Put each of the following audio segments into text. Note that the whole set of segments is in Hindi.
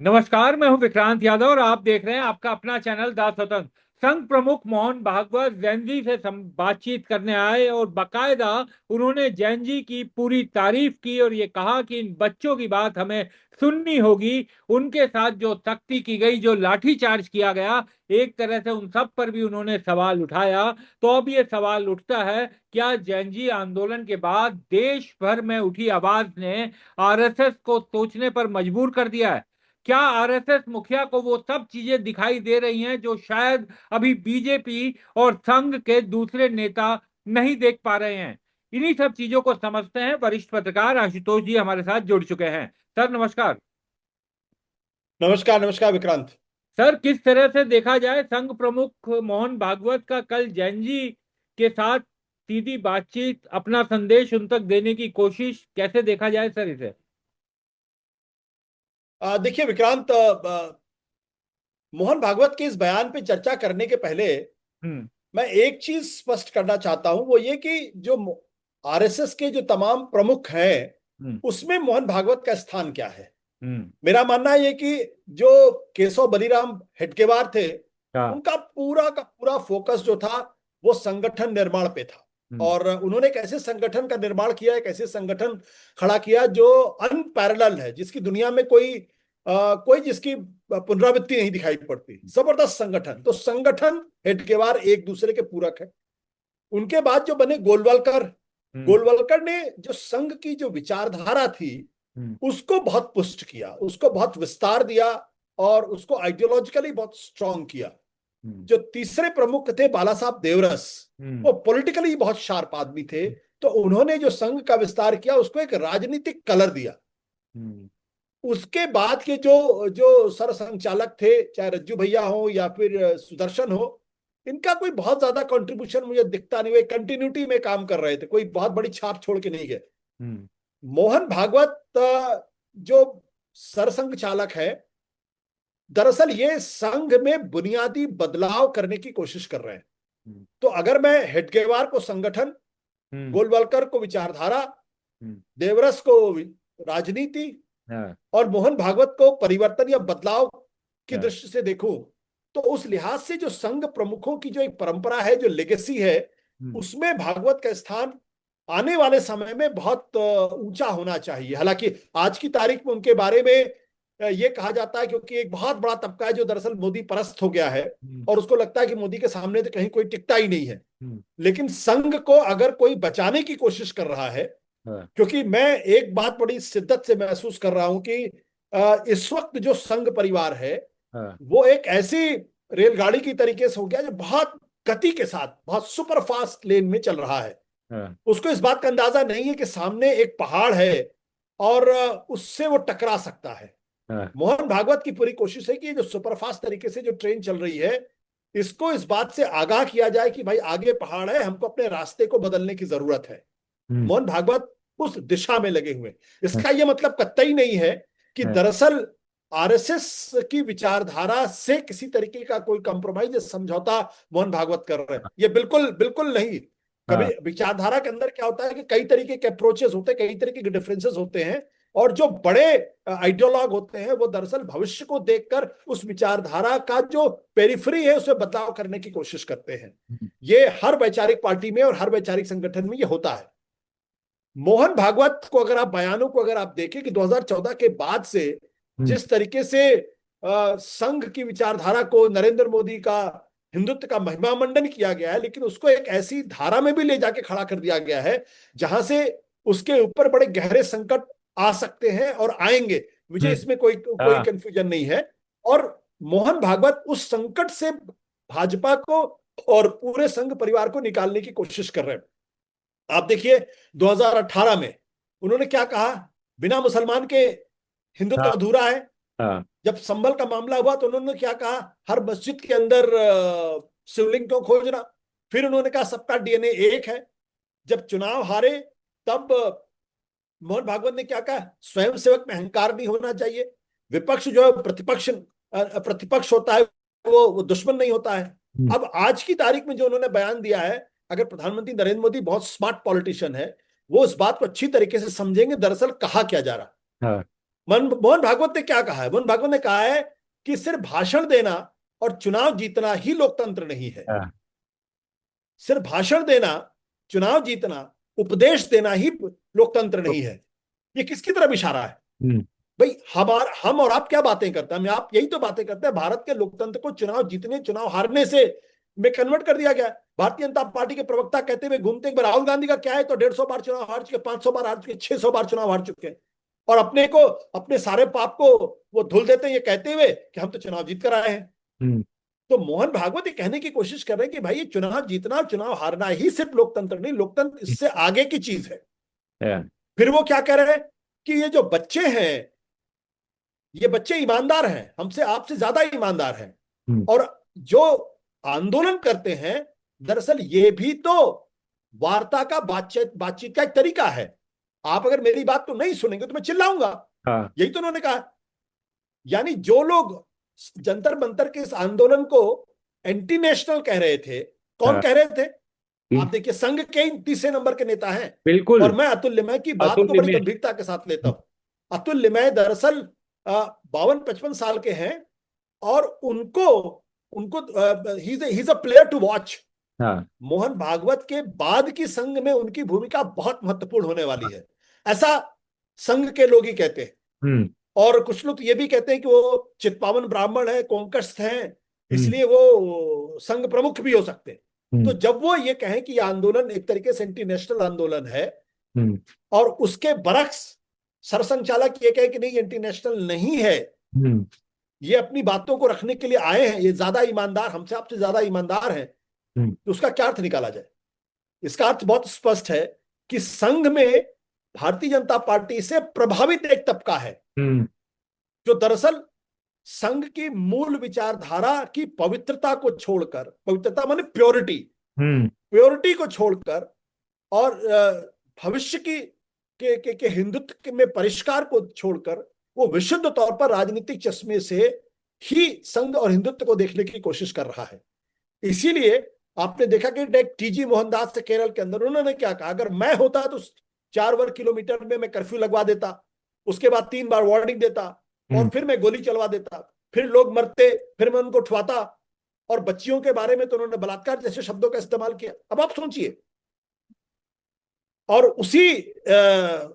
नमस्कार। मैं हूं विक्रांत यादव और आप देख रहे हैं आपका अपना चैनल द स्वतंत्र। संघ प्रमुख मोहन भागवत जैन जी से बातचीत करने आए और बाकायदा उन्होंने जैन जी की पूरी तारीफ की और ये कहा कि इन बच्चों की बात हमें सुननी होगी। उनके साथ जो सख्ती की गई, जो लाठीचार्ज किया गया, एक तरह से उन सब पर भी उन्होंने सवाल उठाया। तो अब ये सवाल उठता है, क्या जैन जी आंदोलन के बाद देश भर में उठी आवाज ने आरएसएस को सोचने पर मजबूर कर दिया है? क्या आरएसएस मुखिया को वो सब चीजें दिखाई दे रही हैं जो शायद अभी बीजेपी और संघ के दूसरे नेता नहीं देख पा रहे हैं? इन्हीं सब चीजों को समझते हैं। वरिष्ठ पत्रकार आशुतोष जी हमारे साथ जुड़ चुके हैं। सर नमस्कार। नमस्कार नमस्कार विक्रांत। सर, किस तरह से देखा जाए संघ प्रमुख मोहन भागवत का कल जैन जी के साथ सीधी बातचीत, अपना संदेश उन तक देने की कोशिश, कैसे देखा जाए सर इसे? देखिए विक्रांत, मोहन भागवत के इस बयान पे चर्चा करने के पहले हम्म। मैं एक चीज स्पष्ट करना चाहता हूं, वो ये कि जो आरएसएस के जो तमाम प्रमुख हैं हम्म। उसमें मोहन भागवत का स्थान क्या है। हम्म। मेरा मानना है ये कि जो केशव बलिराम हेडगेवार थे, हाँ। उनका पूरा का पूरा फोकस जो था वो संगठन निर्माण पे था। हम्म। और उन्होंने एक ऐसे संगठन का निर्माण किया, एक ऐसे संगठन खड़ा किया जो अनपैरेलल है, जिसकी दुनिया में कोई जिसकी पुनरावृत्ति नहीं दिखाई पड़ती। जबरदस्त संगठन। तो संगठन हेडगेवार एक दूसरे के पूरक है। उनके बाद जो बने गोलवलकर, हम्म। गोलवलकर ने जो संघ की जो विचारधारा थी हम्म। उसको बहुत पुष्ट किया, उसको बहुत विस्तार दिया और उसको आइडियोलॉजिकली बहुत स्ट्रांग किया। हम्म। जो तीसरे प्रमुख थे बाला साहब देवरस, हम्म। वो पॉलिटिकली बहुत शार्प आदमी थे। तो उन्होंने जो संघ का विस्तार किया उसको एक राजनीतिक कलर दिया। हम्म। उसके बाद के जो जो सरसंघचालक थे, चाहे रज्जू भैया हो या फिर सुदर्शन हो, इनका कोई बहुत ज्यादा कंट्रीब्यूशन मुझे दिखता नहीं। वे कंटिन्यूटी में काम कर रहे थे, कोई बहुत बड़ी छाप छोड़ के नहीं गए। हम्म। मोहन भागवत जो सरसंघ चालक है, दरअसल ये संघ में बुनियादी बदलाव करने की कोशिश कर रहे हैं। हम्म। तो अगर मैं हेडगेवार को संगठन, हम्म। गोलवलकर को विचारधारा, हम्म। देवरस को राजनीति हाँ। और मोहन भागवत को परिवर्तन या बदलाव की हाँ। दृष्टि से देखूं, तो उस लिहाज से जो संघ प्रमुखों की जो एक परंपरा है, जो लेगेसी है, हम्म। उसमें भागवत का स्थान आने वाले समय में बहुत ऊंचा होना चाहिए। हालांकि आज की तारीख में उनके बारे में ये कहा जाता है, क्योंकि एक बहुत बड़ा तबका है जो दरअसल मोदी परस्त हो गया है हम्म। और उसको लगता है कि मोदी के सामने तो कहीं कोई टिकता ही नहीं है। हम्म। लेकिन संघ को अगर कोई बचाने की कोशिश कर रहा है, हाँ। क्योंकि मैं एक बात बड़ी शिद्दत से महसूस कर रहा हूं कि इस वक्त जो संघ परिवार है हाँ। वो एक ऐसी रेलगाड़ी की तरीके से हो गया जो बहुत गति के साथ बहुत सुपर फास्ट लेन में चल रहा है। हाँ। उसको इस बात का अंदाजा नहीं है कि सामने एक पहाड़ है और उससे वो टकरा सकता है। हाँ। मोहन भागवत की पूरी कोशिश है कि जो सुपरफास्ट तरीके से जो ट्रेन चल रही है, इसको इस बात से आगाह किया जाए कि भाई आगे पहाड़ है, हमको अपने रास्ते को बदलने की जरूरत है। हम्म। मोहन भागवत उस दिशा में लगे हुए। हाँ। इसका यह मतलब कतई नहीं है कि हाँ। दरअसल आरएसएस की विचारधारा से किसी तरीके का कोई कंप्रोमाइज या समझौता मोहन भागवत कर रहे हैं, ये बिल्कुल बिल्कुल नहीं। कभी हाँ। विचारधारा के अंदर क्या होता है कि कई तरीके के अप्रोचेस होते हैं, कई तरीके के डिफरेंसेस होते हैं। और जो बड़े आइडियोलॉग होते हैं वो दरअसल भविष्य को देखकर उस विचारधारा का जो पेरिफरी है उसमें बदलाव करने की कोशिश करते हैं। हम्म। ये हर वैचारिक पार्टी में और हर वैचारिक संगठन में ये होता है। मोहन भागवत को अगर आप बयानों को अगर आप देखें कि 2014 के बाद से हम्म। जिस तरीके से संघ की विचारधारा को, नरेंद्र मोदी का हिंदुत्व का महिमा मंडन किया गया है, लेकिन उसको एक ऐसी धारा में भी ले जाके खड़ा कर दिया गया है जहां से उसके ऊपर बड़े गहरे संकट आ सकते हैं और आएंगे। मुझे हम्म। इसमें कोई कोई हाँ। कंफ्यूजन नहीं है। और मोहन भागवत उस संकट से भाजपा को और पूरे संघ परिवार को निकालने की कोशिश कर रहे हैं। आप देखिए 2018 में उन्होंने क्या कहा, बिना मुसलमान के हिंदुत्व हाँ। अधूरा है। हाँ। जब संभल का मामला हुआ तो उन्होंने क्या कहा, हर मस्जिद के अंदर शिवलिंग को खोजना। फिर उन्होंने कहा सबका डीएनए एक है। जब चुनाव हारे तब मोहन भागवत ने क्या कहा, स्वयं सेवक में अहंकार नहीं होना चाहिए। विपक्ष जो है प्रतिपक्ष होता है, वो दुश्मन नहीं होता है। हम्म। अब आज की तारीख में जो उन्होंने बयान दिया है, अगर प्रधानमंत्री नरेंद्र मोदी बहुत स्मार्ट पॉलिटिशियन है, वो इस बात को अच्छी तरीके से समझेंगे दरअसल कहा क्या जा रहा। हाँ। मोहन भागवत ने क्या कहा है? मोहन भागवत ने कहा है कि सिर्फ भाषण देना और चुनाव जीतना ही लोकतंत्र नहीं है। हाँ। सिर्फ भाषण देना, चुनाव जीतना, उपदेश देना ही लोकतंत्र नहीं है। ये किसकी तरफ इशारा है? हम्म। भाई हम और आप क्या बातें करते हैं? हम आप यही तो बातें करते हैं। भारत के लोकतंत्र को चुनाव जीतने, चुनाव हारने से में कन्वर्ट कर दिया गया। भारतीय जनता पार्टी के प्रवक्ता कहते हुए घूमते, एक बार राहुल गांधी का क्या है, तो 150 बार चुनाव हार चुके, 500 बार हार चुके, 600 बार चुनाव हार चुके हैं, और अपने को, अपने सारे पाप को वो धुल देते हैं ये कहते हुए कि हम तो चुनाव जीत कर आए हैं। हम्म। तो मोहन भागवत ये कहने की कोशिश कर रहे हैं कि भाई ये चुनाव जीतना और चुनाव हारना ही सिर्फ लोकतंत्र नहीं, लोकतंत्र इससे आगे की चीज है। हाँ। फिर वो क्या कह रहे हैं कि ये जो बच्चे हैं, ये बच्चे ईमानदार हैं, हमसे आपसे ज्यादा ईमानदार हैं, हम्म। और जो आंदोलन करते हैं दरअसल ये भी तो वार्ता का, बातचीत बातचीत का एक तरीका है। आप अगर मेरी बात को नहीं सुनेंगे तो मैं चिल्लाऊंगा। हाँ। यही तो उन्होंने कहा। यानी जो लोग जंतर मंतर के इस आंदोलन को एंटी नेशनल कह रहे थे, कौन हाँ। कह रहे थे? आप हम्म। देखिए, संघ के ही तीसरे नंबर के नेता हैं। बिल्कुल। और मैं अतुल लिमय की बात को अतुल्य बड़ी में। गंभीरता के साथ लेता हूं। अतुल लिमय दरअसल 52-55 साल के हैं, और उनको उनको he is a player to watch. हाँ। मोहन भागवत के बाद की संघ में उनकी भूमिका बहुत महत्वपूर्ण होने वाली है, ऐसा संघ के लोग ही कहते हैं। हम्म। और कुछ लोग तो ये भी कहते हैं कि वो चित्पावन ब्राह्मण है, कोंकस्थ हैं, हम्म। इसलिए वो संघ प्रमुख भी हो सकते हैं। तो हम्म। जब वो ये कहें कि यह आंदोलन एक तरीके से एंटी नेशनल आंदोलन है, हम्म। और उसके बरक्स सरसंचालक ये कहे कि नहीं एंटी नेशनल नहीं है, हम्म। ये अपनी बातों को रखने के लिए आए हैं, ये ज्यादा ईमानदार, हमसे आपसे ज्यादा ईमानदार हैं, हम्म। तो उसका क्या अर्थ निकाला जाए? इसका अर्थ बहुत स्पष्ट है कि संघ में भारतीय जनता पार्टी से प्रभावित एक तबका है, हम्म। जो दरअसल संघ की मूल विचारधारा की पवित्रता को छोड़कर, पवित्रता माने प्योरिटी, हम्म। प्योरिटी को छोड़कर, और भविष्य की के हिंदुत्व में परिष्कार को छोड़कर, वो विशुद्ध तौर पर राजनीतिक चश्मे से ही संघ और हिंदुत्व को देखने की कोशिश कर रहा है। इसीलिए आपने देखा कि टीजी मोहनदास से केरल के अंदर उन्होंने क्या कहा, अगर मैं होता तो 4 वर्ग किलोमीटर में मैं कर्फ्यू लगवा देता, उसके बाद 3 बार वार्निंग देता, और फिर मैं गोली चलवा देता, फिर लोग मरते, फिर मैं उनको उठवाता। और बच्चियों के बारे में तो उन्होंने बलात्कार जैसे शब्दों का इस्तेमाल किया। अब आप सोचिए, और उसी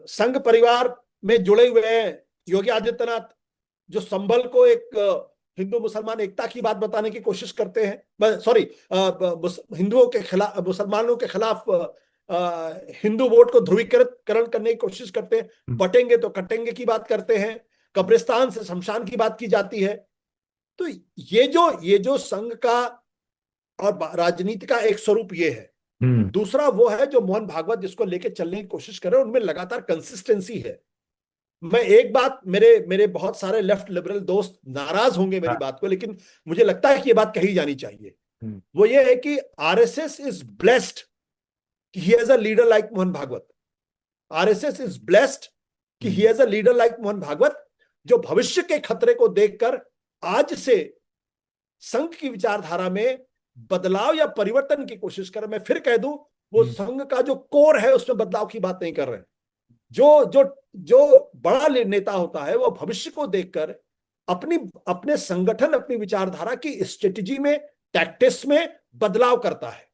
संघ परिवार में जुड़े हुए हैं योगी आदित्यनाथ, जो संभल को एक हिंदू मुसलमान एकता की बात बताने की कोशिश करते हैं, सॉरी, हिंदुओं के खिलाफ, मुसलमानों के खिलाफ हिंदू वोट को ध्रुवीकरण करने की कोशिश करते हैं, बटेंगे तो कटेंगे की बात करते हैं, कब्रिस्तान से शमशान की बात की जाती है। तो ये जो संघ का और राजनीति का एक स्वरूप ये है। दूसरा वो है जो मोहन भागवत जिसको लेके चलने की कोशिश कर रहे हैं, उनमें लगातार कंसिस्टेंसी है। मैं एक बात, मेरे मेरे बहुत सारे लेफ्ट लिबरल दोस्त नाराज होंगे मेरी बात को, लेकिन मुझे लगता है कि ये बात कही जानी चाहिए। वो ये है कि आरएसएस इज ब्लेस्ड कि he has a leader like Mohan Bhagwat. RSS is blessed कि he has a leader like Mohan Bhagwat, जो भविष्य के खतरे को देखकर आज से संघ की विचारधारा में बदलाव या परिवर्तन की कोशिश कर। मैं फिर कह दूं, वो संघ का जो कोर है उसमें बदलाव की बात नहीं कर रहे हैं। जो जो जो बड़ा नेता होता है वो भविष्य को देखकर अपनी अपने संगठन, अपनी विचारधारा की स्ट्रेटेजी में, टैक्टिक्स में बदलाव करता है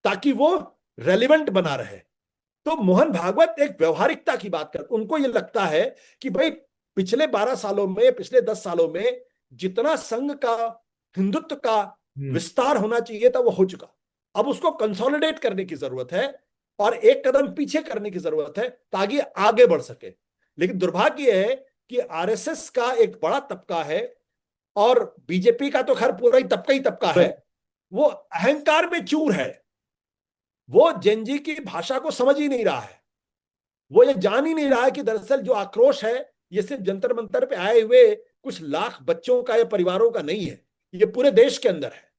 ताकि वो रेलिवेंट बना रहे। तो मोहन भागवत एक व्यवहारिकता की बात कर, उनको ये लगता है कि भाई पिछले 12 सालों में, पिछले 10 सालों में जितना संघ का, हिंदुत्व का विस्तार होना चाहिए था वो हो चुका। अब उसको कंसोलिडेट करने की जरूरत है और एक कदम पीछे करने की जरूरत है ताकि आगे बढ़ सके। लेकिन दुर्भाग्य है कि आरएसएस का एक बड़ा तबका है, और बीजेपी का तो खैर पूरा ही तबका है, वो अहंकार में चूर है। वो जेनजी की भाषा को समझ ही नहीं रहा है। वो ये जान ही नहीं रहा है कि दरअसल जो आक्रोश है ये सिर्फ जंतर मंतर पे आए हुए कुछ लाख बच्चों का या परिवारों का नहीं है, ये पूरे देश के अंदर है।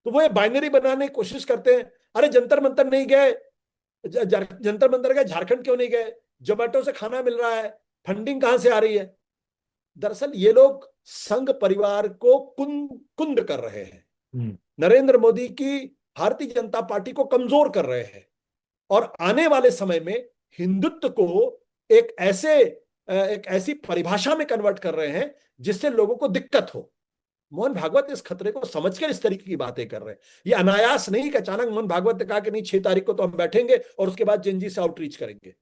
तो वो ये बाइनरी बनाने की कोशिश करते हैं। अरे जंतर मंतर नहीं गए, जंतर मंतर गए, झारखंड क्यों नहीं गए? जोमेटो से खाना मिल रहा है, फंडिंग कहां से आ रही है? दरअसल ये लोग संघ परिवार को कुंद कर रहे हैं, नरेंद्र मोदी की भारतीय जनता पार्टी को कमजोर कर रहे हैं, और आने वाले समय में हिंदुत्व को एक ऐसे एक ऐसी परिभाषा में कन्वर्ट कर रहे हैं जिससे लोगों को दिक्कत हो। मोहन भागवत इस खतरे को समझकर इस तरीके की बातें कर रहे हैं। ये अनायास नहीं कि अचानक मोहन भागवत ने कहा कि नहीं 6 तारीख को तो हम बैठेंगे और उसके बाद जेनजी से आउटरीच करेंगे।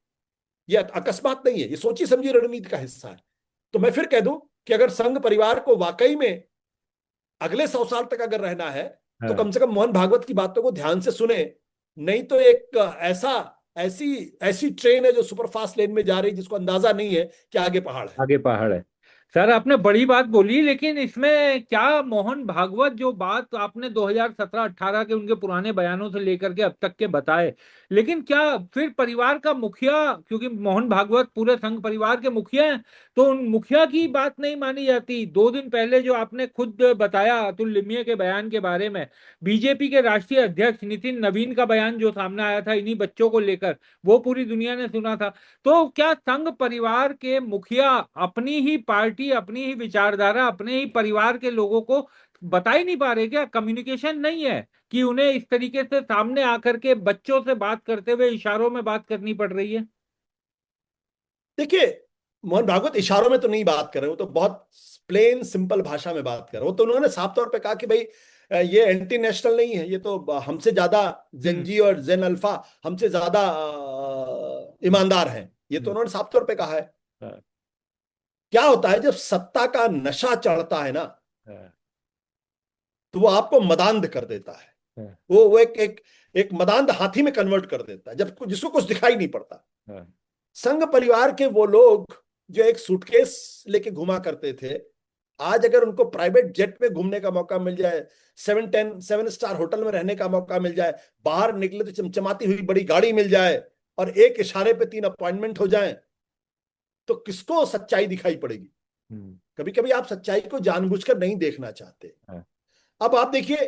ये अकस्मात नहीं है, ये सोची समझी रणनीति का हिस्सा है। तो मैं फिर कह दूं कि अगर संघ परिवार को वाकई में अगले 100 साल तक अगर रहना है तो हाँ, कम से कम मोहन भागवत की बातों को ध्यान से सुने। नहीं तो एक ऐसा ऐसी ऐसी ट्रेन है जो सुपर फास्ट लेन में जा रही है जिसको अंदाजा नहीं है कि आगे पहाड़ है। आगे पहाड़ है। सर आपने बड़ी बात बोली, लेकिन इसमें क्या मोहन भागवत जो बात आपने 2017-18 के उनके पुराने बयानों से लेकर के अब तक के बताए, लेकिन क्या फिर परिवार का मुखिया, क्योंकि मोहन भागवत पूरे संघ परिवार के मुखिया हैं, तो उन मुखिया की बात नहीं मानी जाती? 2 दिन पहले जो आपने खुद बताया अतुल लिमये के बयान के बारे में, बीजेपी के राष्ट्रीय अध्यक्ष नितिन नवीन का बयान जो सामने आया था इन्हीं बच्चों को लेकर, वो पूरी दुनिया ने सुना था। तो क्या संघ परिवार के मुखिया अपनी ही पार्टी, अपनी ही विचारधारा, अपने ही परिवार के लोगों को बता ही नहीं पा रहे? क्या कम्युनिकेशन नहीं है कि उन्हें इस तरीके से सामने आकर के बच्चों से बात करते हुए इशारों में बात करनी पड़ रही है? देखिए, मोहन भागवत इशारों में तो नहीं बात कर रहे, वो तो बहुत प्लेन सिंपल भाषा में बात कर रहे। वो तो उन्होंने साफ तौर पे कहा कि भाई ये एंटी नेशनल नहीं है, ये तो हमसे ज्यादा हम्म। जेनजी और जेन अल्फा हमसे ज्यादा ईमानदार हैं, ये तो हम्म। उन्होंने साफ तौर पे कहा है। हाँ, क्या होता है जब सत्ता का नशा चढ़ता है ना, हाँ, तो वो आपको मदांध कर देता है। हाँ, वो एक एक एक मदांध हाथी में कन्वर्ट कर देता है जब जिसको कुछ दिखाई नहीं पड़ता। हाँ। संघ परिवार के वो लोग जो एक सूटकेस लेके घुमा करते थे, आज अगर उनको प्राइवेट जेट में घूमने का मौका मिल जाए, 7 स्टार होटल में रहने का मौका मिल जाए, बाहर निकले तो चमचमाती हुई बड़ी गाड़ी मिल जाए और एक इशारे पे 3 अपॉइंटमेंट हो जाए, तो किसको सच्चाई दिखाई पड़ेगी? हम्म। कभी कभी आप सच्चाई को जानबूझकर नहीं देखना चाहते। हाँ, अब आप देखिए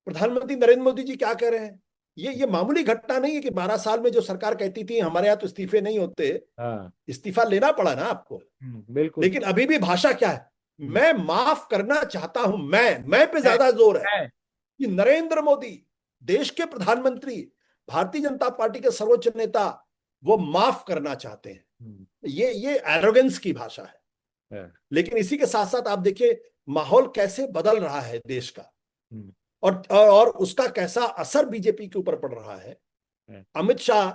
प्रधानमंत्री नरेंद्र मोदी जी क्या कह रहे हैं। ये मामूली घटना नहीं है कि 12 साल में जो सरकार कहती थी हमारे यहाँ तो इस्तीफे नहीं होते, हाँ। इस्तीफा लेना पड़ा ना आपको। बिल्कुल। लेकिन अभी भी भाषा क्या है? हम्म। मैं माफ करना चाहता हूं। मैं पे है, ज्यादा जोर है है। कि नरेंद्र मोदी देश के प्रधानमंत्री, भारतीय जनता पार्टी के सर्वोच्च नेता, वो माफ करना चाहते हैं। हम्म। ये एरोगेंस की भाषा है। है। लेकिन इसी के साथ साथ आप देखिए माहौल कैसे बदल रहा है देश का, हम्म। और उसका कैसा असर बीजेपी के ऊपर पड़ रहा है। है। अमित शाह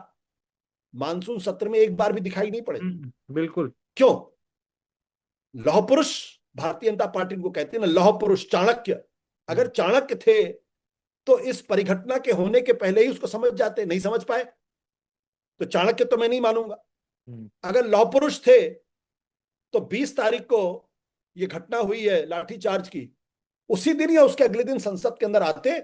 मानसून सत्र में एक बार भी दिखाई नहीं पड़े। बिल्कुल। क्यों? लौह पुरुष भारतीय जनता पार्टी को कहते हैं ना, लौह पुरुष चाणक्य। अगर हम्म। चाणक्य थे तो इस परिघटना के होने के पहले ही उसको समझ जाते, नहीं समझ पाए तो चाणक्य तो मैं नहीं मानूंगा। हम्म। अगर लौह पुरुष थे तो 20 तारीख को ये घटना हुई है लाठीचार्ज की, उसी दिन या उसके अगले दिन संसद के अंदर आते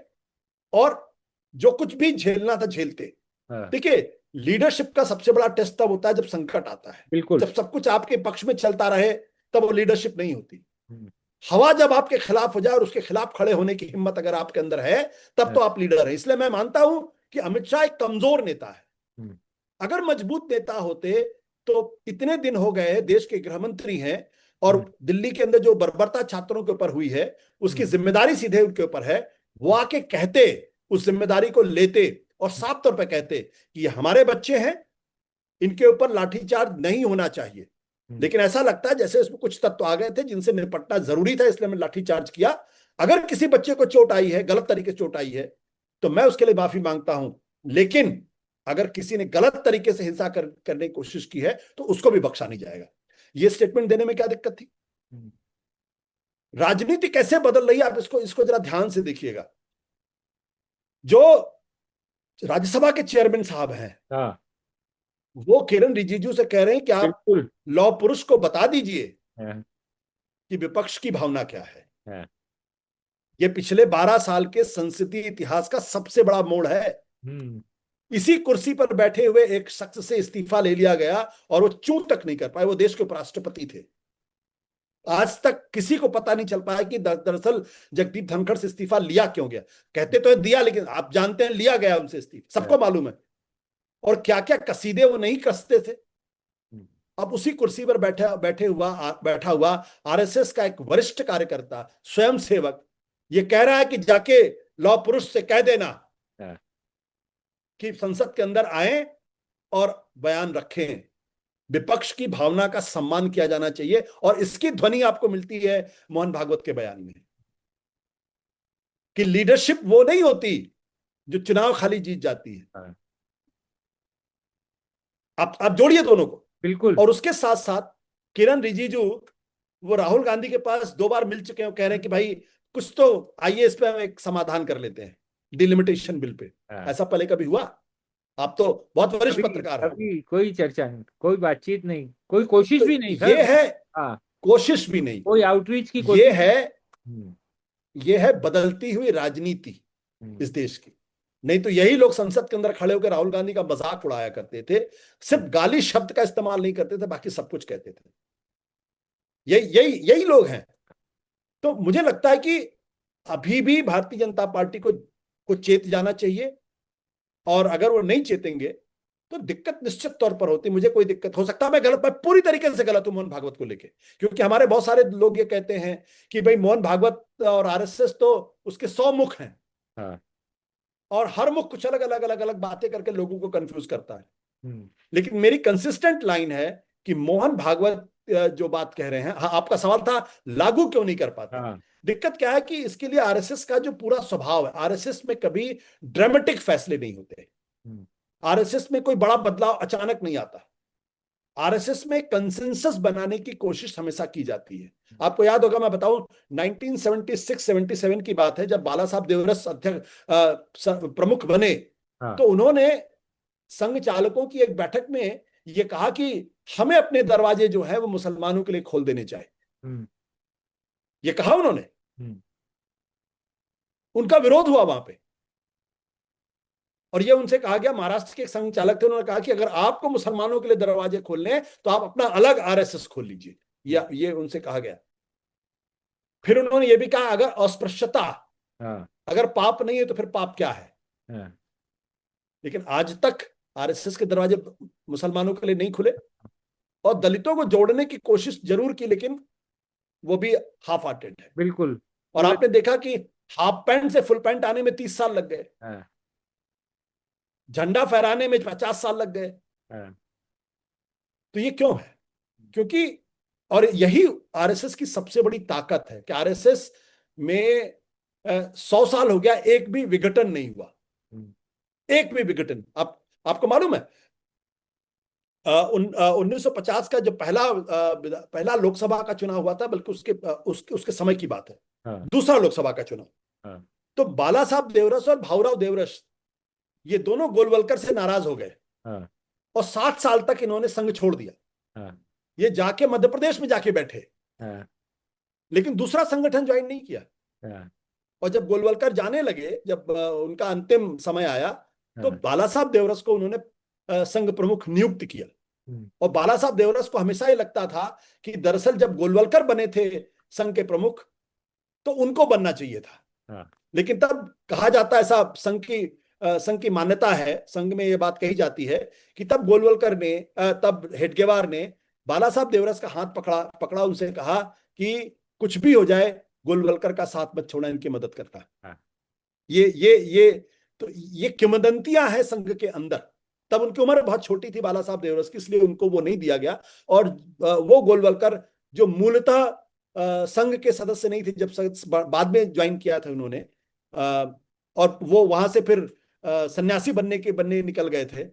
और जो कुछ भी झेलना था झेलते। हाँ, देखिए, लीडरशिप का सबसे बड़ा टेस्ट तब होता है जब संकट आता है। बिल्कुल। जब सब कुछ आपके पक्ष में चलता रहे तब वो लीडरशिप नहीं होती। हम्म। हवा जब आपके खिलाफ हो जाए और उसके खिलाफ खड़े होने की हिम्मत अगर आपके अंदर है, तब है। तो आप लीडर हैं। इसलिए मैं मानता हूं कि अमित शाह एक कमजोर नेता है। हम्म। अगर मजबूत नेता होते तो इतने दिन हो गए, देश के गृह मंत्री हैं और हम्म। दिल्ली के अंदर जो बर्बरता छात्रों के ऊपर हुई है उसकी हम्म। जिम्मेदारी सीधे उनके ऊपर है। वो आके कहते, उस जिम्मेदारी को लेते और साफ तौर पर कहते कि ये हमारे बच्चे हैं, इनके ऊपर लाठीचार्ज नहीं होना चाहिए। हम्म। लेकिन ऐसा लगता है जैसे उसमें कुछ तत्व आ गए थे जिनसे निपटना जरूरी था, इसलिए मैंने लाठीचार्ज किया। अगर किसी बच्चे को चोट आई है, गलत तरीके से चोट आई है, तो मैं उसके लिए माफी मांगता हूं। लेकिन अगर किसी ने गलत तरीके से हिंसा करने की कोशिश की है तो उसको भी बख्शा नहीं जाएगा। ये स्टेटमेंट देने में क्या दिक्कत थी? हम्म। राजनीति कैसे बदल रही है, आप इसको इसको जरा ध्यान से देखिएगा। जो राज्यसभा के चेयरमैन साहब हैं, हाँ, वो किरण रिजिजू से कह रहे हैं कि आप बिल्कुल। लौह पुरुष को बता दीजिए है। कि विपक्ष की भावना क्या है। है। ये पिछले 12 साल के संसदीय इतिहास का सबसे बड़ा मोड़ है। हम्म। इसी कुर्सी पर बैठे हुए एक शख्स से इस्तीफा ले लिया गया और वो चूं तक नहीं कर पाए। वो देश के उपराष्ट्रपति थे। आज तक किसी को पता नहीं चल पाया कि दरअसल जगदीप धनखड़ से इस्तीफा लिया क्यों गया। कहते तो दिया, लेकिन आप जानते हैं लिया गया उनसे इस्तीफा, है। सबको मालूम है। और क्या क्या कसीदे वो नहीं कसते थे। हम्म। अब उसी कुर्सी पर बैठा हुआ आरएसएस का एक वरिष्ठ कार्यकर्ता, स्वयं सेवक, ये कह रहा है कि जाके लौह पुरुष से कह देना है। कि संसद के अंदर आए और बयान रखें। विपक्ष की भावना का सम्मान किया जाना चाहिए, और इसकी ध्वनि आपको मिलती है मोहन भागवत के बयान में, कि लीडरशिप वो नहीं होती जो चुनाव खाली जीत जाती है। हाँ, आप जोड़िए दोनों को। बिल्कुल। और उसके साथ साथ किरण रिजिजू, वो राहुल गांधी के पास 2 बार मिल चुके हैं, कह रहे हैं कि भाई कुछ तो आइए, इस पे हम एक समाधान कर लेते हैं, डिलिमिटेशन बिल पे। हाँ, ऐसा पहले कभी हुआ? आप तो बहुत वरिष्ठ कभी पत्रकार हैं। कभी कोई चर्चा नहीं, कोई बातचीत नहीं, कोई कोशिश तो भी नहीं ये सर। है, हाँ, कोशिश भी नहीं। कोई आउटरीच की ये कोशिश। है, हम्म, ये है बदलती हुई राजनीति हम्म, इस देश की। नहीं तो यही लोग संसद के अंदर खड़े होकर राहुल गांधी का मजाक उड़ाया करते थे, सिर्फ गाली शब्द का इस्तेमाल नहीं करते थे, बाकी सब कुछ कहते थे। यही यही यही लोग हैं। तो मुझे लगता है कि अभी भी भारतीय जनता पार्टी को चेत जाना चाहिए, और अगर वो नहीं चेतेंगे तो दिक्कत निश्चित तौर पर होती। मुझे कोई दिक्कत हो सकता है, मैं पूरी तरीके से गलत हूं मोहन भागवत को लेके, क्योंकि हमारे बहुत सारे लोग ये कहते हैं कि भाई मोहन भागवत और आरएसएस तो उसके 100 मुख हैं, हाँ, और हर मुख कुछ अलग अलग अलग अलग बातें करके लोगों को कंफ्यूज करता है। हम्म, लेकिन मेरी कंसिस्टेंट लाइन है कि मोहन भागवत जो बात कह रहे हैं, हाँ, आपका सवाल था लागू क्यों नहीं कर पाते। हाँ, दिक्कत क्या है कि इसके लिए आरएसएस का जो पूरा स्वभाव है, आरएसएस में कभी ड्रामेटिक फैसले नहीं होते। हम्म, आरएसएस में कोई बड़ा बदलाव अचानक नहीं आता। आरएसएस में कंसेंसस बनाने की कोशिश हमेशा की जाती है। आपको याद होगा, मैं बताऊं, 1976-77 की बात है, जब बाला साहब देवरस अध्यक्ष प्रमुख बने, हाँ, तो उन्होंने संघ चालकों की एक बैठक में यह कहा कि हमें अपने दरवाजे जो है वो मुसलमानों के लिए खोल देने चाहिए। हम्म, ये कहा उन्होंने। हम्म, उनका विरोध हुआ वहां पे, और ये उनसे कहा गया, महाराष्ट्र के एक संघ चालक थे, उन्होंने कहा कि अगर आपको मुसलमानों के लिए दरवाजे खोलने हैं तो आप अपना अलग आरएसएस खोल लीजिए, या ये उनसे कहा गया। फिर उन्होंने ये भी कहा, अगर अस्पृश्यता हाँ, अगर पाप नहीं है तो फिर पाप क्या है। हाँ, लेकिन आज तक आरएसएस के दरवाजे मुसलमानों के लिए नहीं खुले, और दलितों को जोड़ने की कोशिश जरूर की, लेकिन वो भी हाफ हार्टेड है। बिल्कुल। और पूरे। आपने देखा कि हाफ पैंट से फुल पैंट आने में 30 साल लग गए, हाँ, झंडा फहराने में 50 साल लग गए। हाँ, तो ये क्यों है? क्योंकि, और यही आरएसएस की सबसे बड़ी ताकत है कि आरएसएस में 100 साल हो गया, एक भी विघटन नहीं हुआ। हम्म, एक भी विघटन। आपको मालूम है, 1950 का जो पहला लोकसभा का चुनाव हुआ था, बल्कि उसके समय की बात है, हाँ, दूसरा लोकसभा का चुनाव, हाँ, तो बाला साहब देवरस और भाऊराव देवरस, ये दोनों गोलवलकर से नाराज हो गए, हाँ, और 60 साल तक इन्होंने संघ छोड़ दिया। हाँ, ये जाके मध्य प्रदेश में जाके बैठे, हाँ, लेकिन दूसरा संगठन ज्वाइन नहीं किया। हाँ, और जब गोलवलकर जाने लगे, जब उनका अंतिम समय आया, तो हाँ, बाला साहब देवरस को उन्होंने संघ प्रमुख नियुक्त किया। हम्म, और बाला साहब देवरस को हमेशा ये लगता था कि दरअसल जब गोलवलकर बने थे संघ के प्रमुख, तो उनको बनना चाहिए था। हाँ, लेकिन तब कहा जाता है, ऐसा संघ की मान्यता है, संघ में ये बात कही जाती है कि तब गोलवलकर ने, तब हेडगेवार ने बाला साहब देवरस का हाथ पकड़ा पकड़ा, उनसे कहा कि कुछ भी हो जाए, गोलवलकर का साथ मत छोड़ना, इनकी मदद करता। हाँ, ये तो ये किंवदंतियां हैं संघ के अंदर। तब उनकी उम्र बहुत छोटी थी बाला साहब देवरस की, इसलिए उनको वो नहीं दिया गया। और वो गोलवलकर जो मूलतः संघ के सदस्य नहीं थे, जब बाद में ज्वाइन किया था उन्होंने, और वो वहां से फिर सन्यासी बनने निकल गए थे।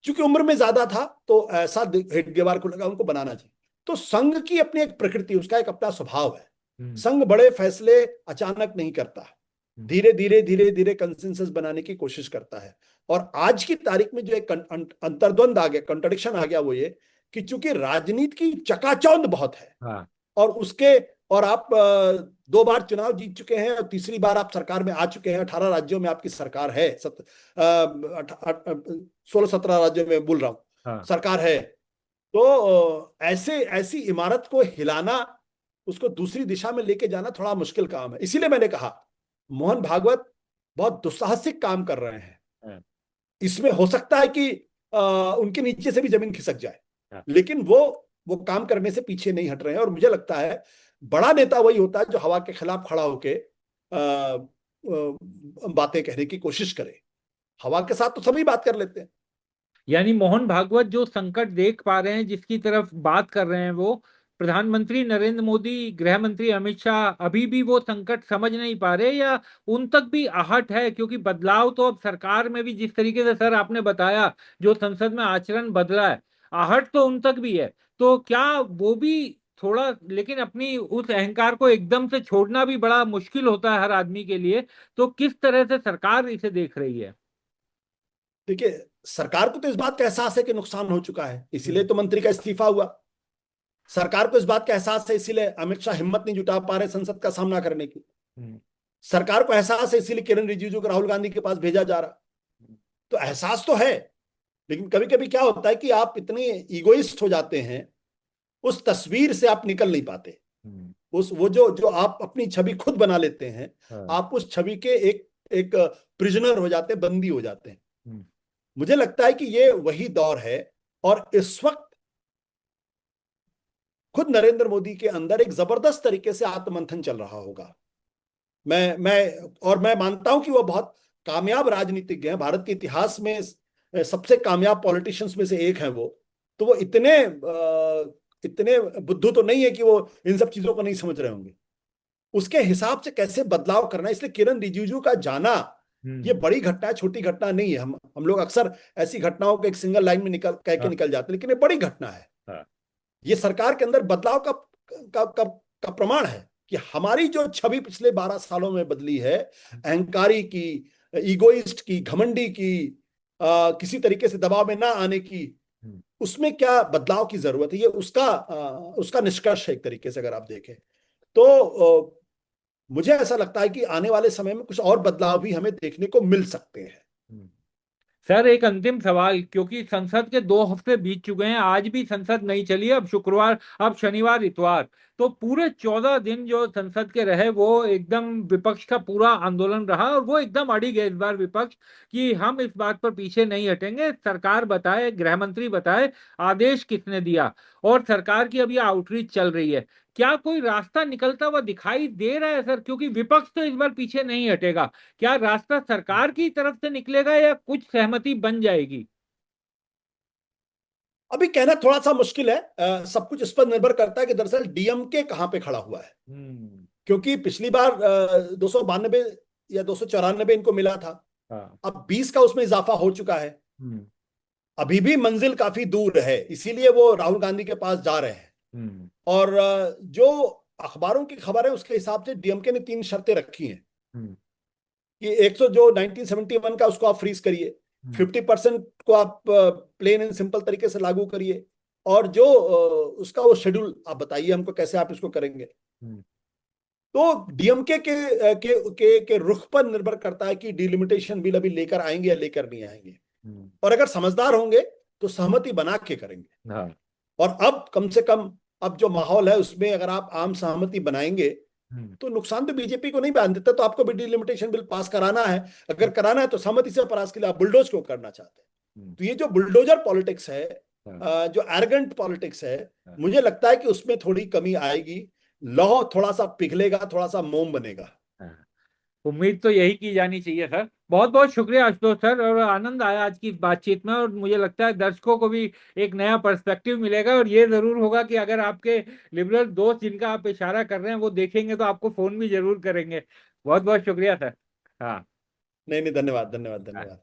चूंकि उम्र में ज्यादा था, तो ऐसा हेडगेवार को लगा उनको बनाना चाहिए। तो संघ की अपनी एक प्रकृति, उसका एक अपना स्वभाव है। हम्म, संघ बड़े फैसले अचानक नहीं करता, हम्म, धीरे धीरे धीरे धीरे कंसेंसस बनाने की कोशिश करता है। और आज की तारीख में जो एक अंतर्द्वंद आ गया, कंट्रडिक्शन आ गया, वो ये कि चूंकि राजनीति की चकाचौंध बहुत है, हाँ, और उसके और आप 2 बार चुनाव जीत चुके हैं, और तीसरी बार आप सरकार में आ चुके हैं, 18 राज्यों में आपकी सरकार है, 16-17 राज्यों में बोल रहा हूं, हाँ, सरकार है। तो ऐसे ऐसी इमारत को हिलाना, उसको दूसरी दिशा में लेके जाना थोड़ा मुश्किल काम है। इसीलिए मैंने कहा, मोहन भागवत बहुत दुस्साहसिक काम कर रहे हैं। हाँ, इसमें हो सकता है कि उनके नीचे से भी जमीन खिसक जाए, हाँ, लेकिन वो काम करने से पीछे नहीं हट रहे हैं। और मुझे लगता है बड़ा नेता वही होता है जो हवा के खिलाफ खड़ा होके बातें कहने की कोशिश करे। हवा के साथ तो सभी बात कर लेते हैं, यानी मोहन भागवत जो संकट देख पा रहे हैं, जिसकी तरफ बात कर रहे हैं, वो प्रधानमंत्री नरेंद्र मोदी, गृह मंत्री अमित शाह अभी भी वो संकट समझ नहीं पा रहे, या उन तक भी आहट है? क्योंकि बदलाव तो अब सरकार में भी, जिस तरीके से सर आपने बताया, जो संसद में आचरण बदला है, आहट तो उन तक भी है। तो क्या वो भी थोड़ा, लेकिन अपनी उस अहंकार को एकदम से छोड़ना भी बड़ा मुश्किल होता है हर आदमी के लिए। तो किस तरह से सरकार इसे देख रही है? देखिए, सरकार को तो इस बात का एहसास है कि नुकसान हो चुका है, इसीलिए हम्म। तो मंत्री का इस्तीफा हुआ। सरकार को इस बात का एहसास है, इसीलिए अमित शाह हिम्मत नहीं जुटा पा रहे संसद का सामना करने की। हम्म। सरकार को एहसास है, इसीलिए किरण रिजिजू को राहुल गांधी के पास भेजा जा रहा। तो एहसास तो है, लेकिन कभी कभी क्या होता है कि आप इतने ईगोइस्ट हो जाते हैं, उस तस्वीर से आप निकल नहीं पाते। हम्म। उस वो जो आप अपनी छवि खुद बना लेते हैं, हाँ। आप उस छवि के एक एक प्रिजनर हो जाते हैं, बंदी हो जाते हैं। हम्म। मुझे लगता है कि ये वही दौर है, और इस वक्त खुद नरेंद्र मोदी के अंदर एक जबरदस्त तरीके से आत्ममंथन चल रहा होगा। मैं मानता हूं कि वो बहुत कामयाब राजनीतिज्ञ हैं, भारत के इतिहास में सबसे कामयाब पॉलिटिशियंस में से एक हैं वो। तो वो इतने बुद्धू तो नहीं है कि वो इन सब चीजों को नहीं समझ रहे होंगे। उसके हिसाब से कैसे बदलाव करना है, इसलिए किरण रिजिजू का जाना ये हम्म। बड़ी घटना है, छोटी घटना नहीं है। हम लोग अक्सर ऐसी घटनाओं को एक सिंगल लाइन में निकल कह के हाँ। निकल जाते हैं, लेकिन ये बड़ी घटना है। हाँ। ये सरकार के अंदर बदलाव का प्रमाण है कि हमारी जो छवि पिछले 12 सालों में बदली है, अहंकारी की, ईगोइस्ट की, घमंडी की, किसी तरीके से दबाव में ना आने की, हम्म। उसमें क्या बदलाव की जरूरत है, ये उसका निष्कर्ष है एक तरीके से अगर आप देखें तो। मुझे ऐसा लगता है कि आने वाले समय में कुछ और बदलाव भी हमें देखने को मिल सकते हैं। हम्म। सर एक अंतिम सवाल, क्योंकि संसद के 2 हफ्ते बीत चुके हैं, आज भी संसद नहीं चली। अब शुक्रवार, अब शनिवार, इतवार, तो पूरे 14 दिन जो संसद के रहे, वो एकदम विपक्ष का पूरा आंदोलन रहा, और वो एकदम अड़ी गए इस बार विपक्ष, कि हम इस बात पर पीछे नहीं हटेंगे। सरकार बताए, गृह मंत्री बताए, आदेश किसने दिया, और सरकार की अब ये आउटरीच चल रही है। क्या कोई रास्ता निकलता हुआ दिखाई दे रहा है सर? क्योंकि विपक्ष तो इस बार पीछे नहीं हटेगा। क्या रास्ता सरकार की तरफ से निकलेगा, या कुछ सहमति बन जाएगी? अभी कहना थोड़ा सा मुश्किल है। सब कुछ इस पर निर्भर करता है कि दरअसल डीएमके कहां पे खड़ा हुआ है। हम्म। क्योंकि पिछली बार 292 या 294 इनको मिला था, हाँ। अब 20 का उसमें इजाफा हो चुका है। हम्म। अभी भी मंजिल काफी दूर है, इसीलिए वो राहुल गांधी के पास जा रहे हैं। हम्म। और जो अखबारों की खबर है उसके हिसाब से डीएमके ने 3 शर्तें रखी हैं हम्म। कि 100 जो 1971 का उसको आप फ्रीज करिए, हम्म। 50% को आप प्लेन एंड सिंपल तरीके से लागू करिए, और जो उसका वो शेड्यूल आप बताइए हमको कैसे आप इसको करेंगे। हम्म। तो डीएमके के रुख पर निर्भर करता है कि डिलिमिटेशन बिल अभी लेकर आएंगे या लेकर नहीं आएंगे। हम्म। और अगर समझदार होंगे तो सहमति बना के करेंगे। हाँ। और अब कम से कम अब जो माहौल है उसमें अगर आप आम सहमति बनाएंगे हम्म। तो नुकसान तो बीजेपी को नहीं बयान देता। तो आपको भी डिलिमिटेशन बिल पास कराना है, अगर कराना है तो सहमति से पास के लिए आप बुलडोज क्यों करना चाहते हैं? हम्म। तो ये जो बुलडोजर पॉलिटिक्स है, हाँ। जो एरोगेंट पॉलिटिक्स है, हाँ। मुझे लगता है कि उसमें थोड़ी कमी आएगी। लौह थोड़ा सा पिघलेगा, थोड़ा सा मोम बनेगा। हाँ। उम्मीद तो यही की जानी चाहिए सर। बहुत बहुत शुक्रिया आशुतोष सर, और आनंद आया आज की इस बातचीत में, और मुझे लगता है दर्शकों को भी एक नया पर्सपेक्टिव मिलेगा, और ये जरूर होगा कि अगर आपके लिबरल दोस्त जिनका आप इशारा कर रहे हैं वो देखेंगे तो आपको फोन भी जरूर करेंगे। बहुत बहुत शुक्रिया सर। हाँ। नहीं नहीं, धन्यवाद धन्यवाद हाँ। धन्यवाद।